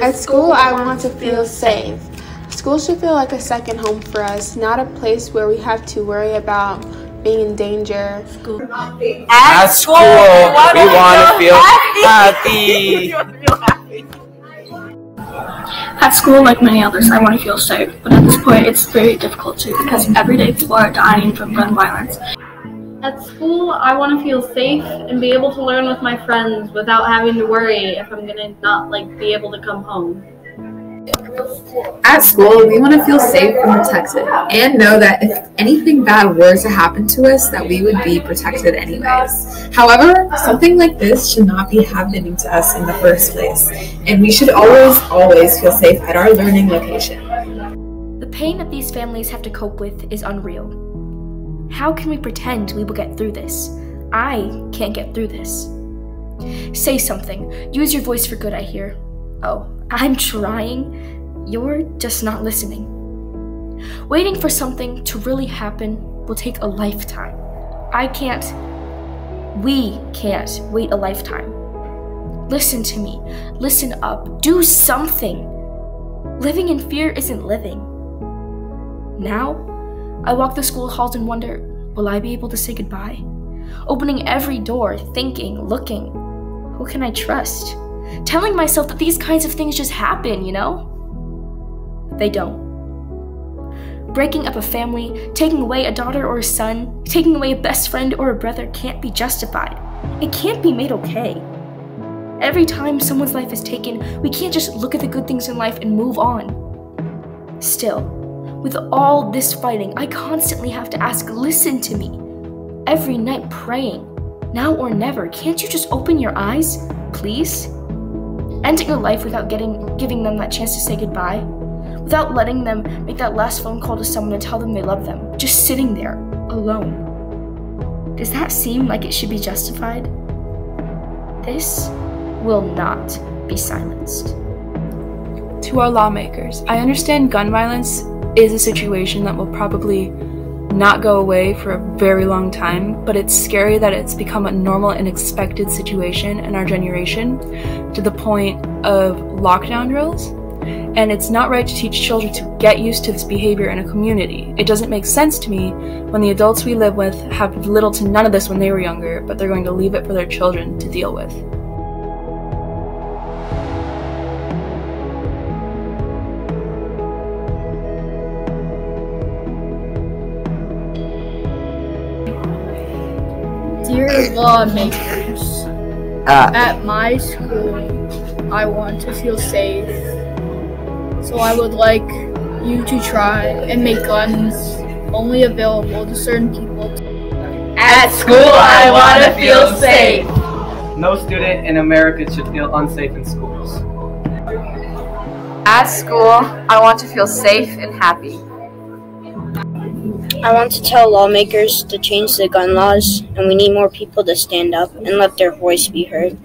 At school, I want to feel safe. School should feel like a second home for us, not a place where we have to worry about being in danger. At school, we want to feel happy. At school, like many others, I want to feel safe, but at this point it's very difficult to because every day people are dying from gun violence. At school, I want to feel safe and be able to learn with my friends without having to worry if I'm gonna not be able to come home. At school, we want to feel safe and protected and know that if anything bad were to happen to us, that we would be protected anyways. However, something like this should not be happening to us in the first place, and we should always feel safe at our learning location. The pain that these families have to cope with is unreal. How can we pretend we will get through this? I can't get through this. Say something. Use your voice for good, I hear. Oh, I'm trying. You're just not listening. Waiting for something to really happen will take a lifetime. We can't wait a lifetime. Listen to me. Listen up. Do something. Living in fear isn't living. Now, I walk the school halls and wonder, will I be able to say goodbye? Opening every door, thinking, looking, who can I trust? Telling myself that these kinds of things just happen, you know? They don't. Breaking up a family, taking away a daughter or a son, taking away a best friend or a brother can't be justified. It can't be made okay. Every time someone's life is taken, we can't just look at the good things in life and move on. Still, with all this fighting, I constantly have to ask, listen to me. Every night praying, now or never, can't you just open your eyes, please? Ending a life without giving them that chance to say goodbye, without letting them make that last phone call to someone and tell them they love them, just sitting there, alone. Does that seem like it should be justified? This will not be silenced. To our lawmakers, I understand gun violence is a situation that will probably not go away for a very long time, but it's scary that it's become a normal and expected situation in our generation to the point of lockdown drills. And it's not right to teach children to get used to this behavior in a community. It doesn't make sense to me when the adults we live with have little to none of this when they were younger, but they're going to leave it for their children to deal with. Dear lawmakers, at my school, I want to feel safe. So I would like you to try and make guns only available to certain people. At school, I want to feel safe. No student in America should feel unsafe in schools. At school, I want to feel safe and happy. I want to tell lawmakers to change the gun laws, and we need more people to stand up and let their voice be heard,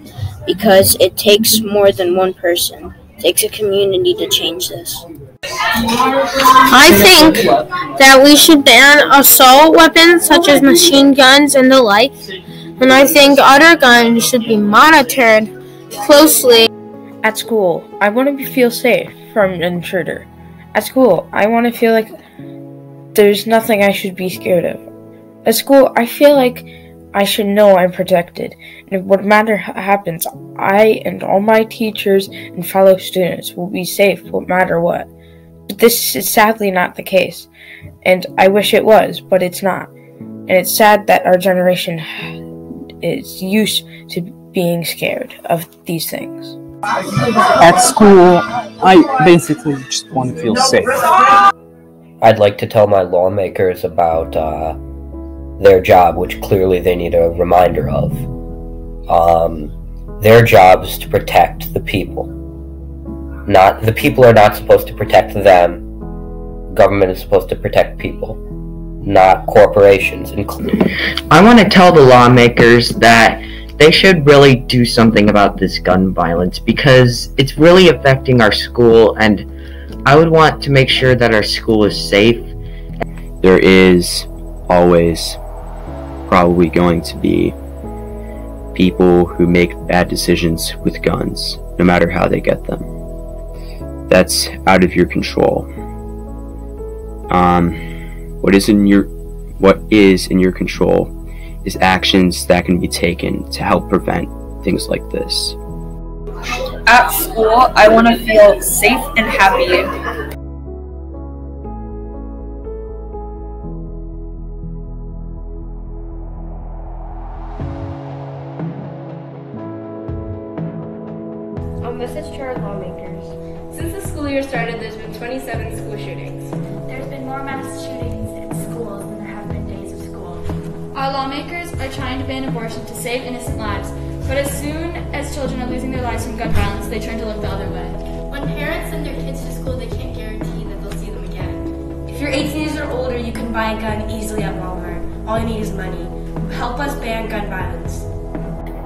because it takes more than one person. It takes a community to change this. I think that we should ban assault weapons such as machine guns and the like, and I think other guns should be monitored closely. At school, I want to feel safe from an intruder. At school, I want to feel like there's nothing I should be scared of. At school, I feel like I should know I'm protected, and what matter happens, I and all my teachers and fellow students will be safe no matter what. But this is sadly not the case, and I wish it was, but it's not. And it's sad that our generation is used to being scared of these things. At school, I basically just want to feel safe. I'd like to tell my lawmakers about their job, which clearly they need a reminder of. Their job is to protect the people. The people are not supposed to protect them. Government is supposed to protect people, not corporations. I want to tell the lawmakers that they should really do something about this gun violence because it's really affecting our school, and I would want to make sure that our school is safe. There is always probably going to be people who make bad decisions with guns, no matter how they get them. that's out of your control. What is in your control is actions that can be taken to help prevent things like this. At school, I want to feel safe and happy. A message to our lawmakers. Since the school year started, there's been 27 school shootings. There's been more mass shootings in schools than there have been days of school. Our lawmakers are trying to ban abortion to save innocent lives, but as soon as children are losing their lives from gun violence, they turn to look the other way. When parents send their kids to school, they can't guarantee that they'll see them again. If you're 18 years or older, you can buy a gun easily at Walmart. All you need is money. Help us ban gun violence.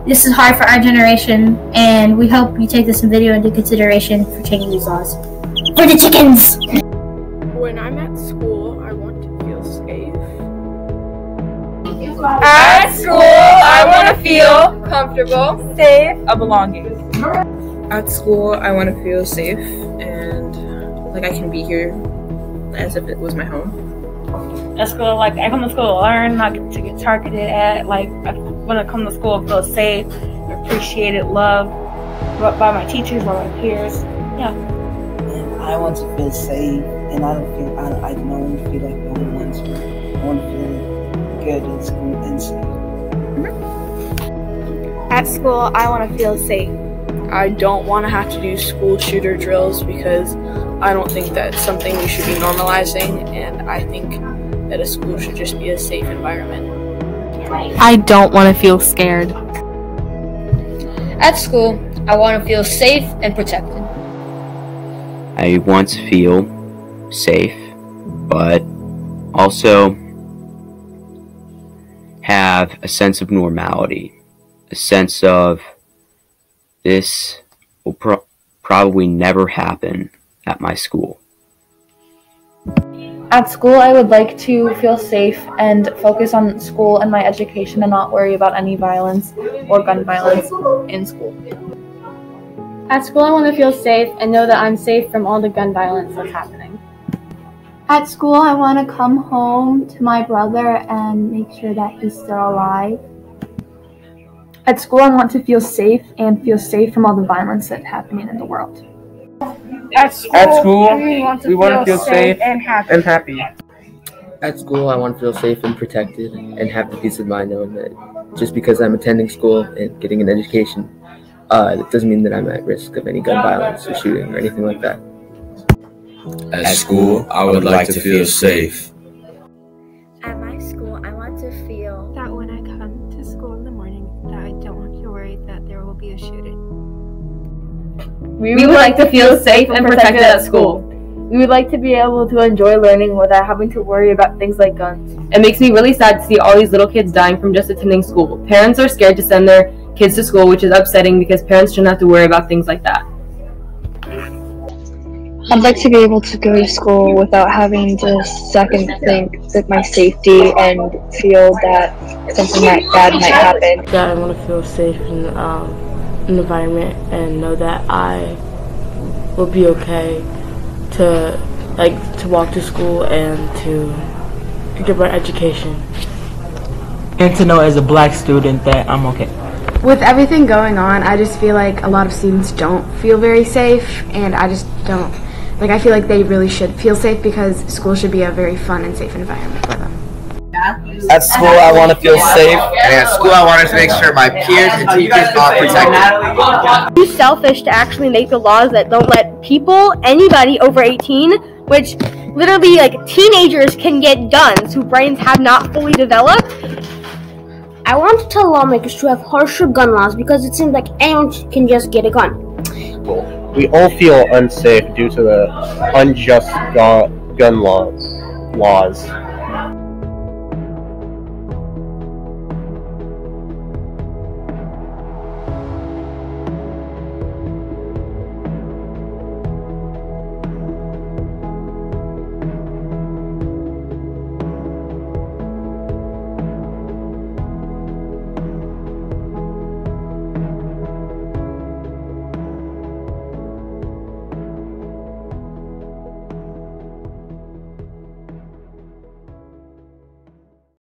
This is hard for our generation, and we hope you take this video into consideration for changing these laws. For the chickens! When I'm at school, I want to feel safe. At school, I want to feel comfortable, safe, a belonging. At school, I want to feel safe and like I can be here as if it was my home. At school, like I come to school to learn, not to get targeted at. Like when I come to school, I feel safe, appreciated, loved by my teachers, by my peers. Yeah. And I want to feel safe, and I don't want to feel like the only one. I want to feel good in school and safe. At school, I want to feel safe. I don't want to have to do school shooter drills because I don't think that's something we should be normalizing, and I think that a school should just be a safe environment. I don't want to feel scared. At school, I want to feel safe and protected. I want to feel safe, but also have a sense of normality, a sense of this will probably never happen at my school. At school, I would like to feel safe and focus on school and my education and not worry about any violence or gun violence in school. At school, I want to feel safe and know that I'm safe from all the gun violence that's happening. At school, I want to come home to my brother and make sure that he's still alive. At school, I want to feel safe and feel safe from all the violence that's happening in the world. At school, we want to feel safe and happy. At school, I want to feel safe and protected and have the peace of mind knowing that just because I'm attending school and getting an education, it doesn't mean that I'm at risk of any gun violence or shooting or anything like that. At school, I would like to feel safe. At my school, I want to feel that when I come to school in the morning, that I don't have to worry that there will be a shooting. We would like to feel safe and protected at school. We would like to be able to enjoy learning without having to worry about things like guns. It makes me really sad to see all these little kids dying from just attending school. Parents are scared to send their kids to school, which is upsetting because parents shouldn't have to worry about things like that. I'd like to be able to go to school without having to second think with my safety and feel that something like bad might happen. Yeah, I want to feel safe in an environment and know that I will be okay to walk to school and to get my education. And to know as a black student that I'm okay. With everything going on, I just feel like a lot of students don't feel very safe, and I just don't. I feel like they really should feel safe because school should be a very fun and safe environment for them. At school, I want to feel safe, and at school, I want to make sure my peers and teachers are protected. Too selfish to actually make the laws that don't let anybody over 18, which literally teenagers can get guns whose brains have not fully developed. I want to tell lawmakers to have harsher gun laws because it seems like anyone can just get a gun. We all feel unsafe due to the unjust gun laws.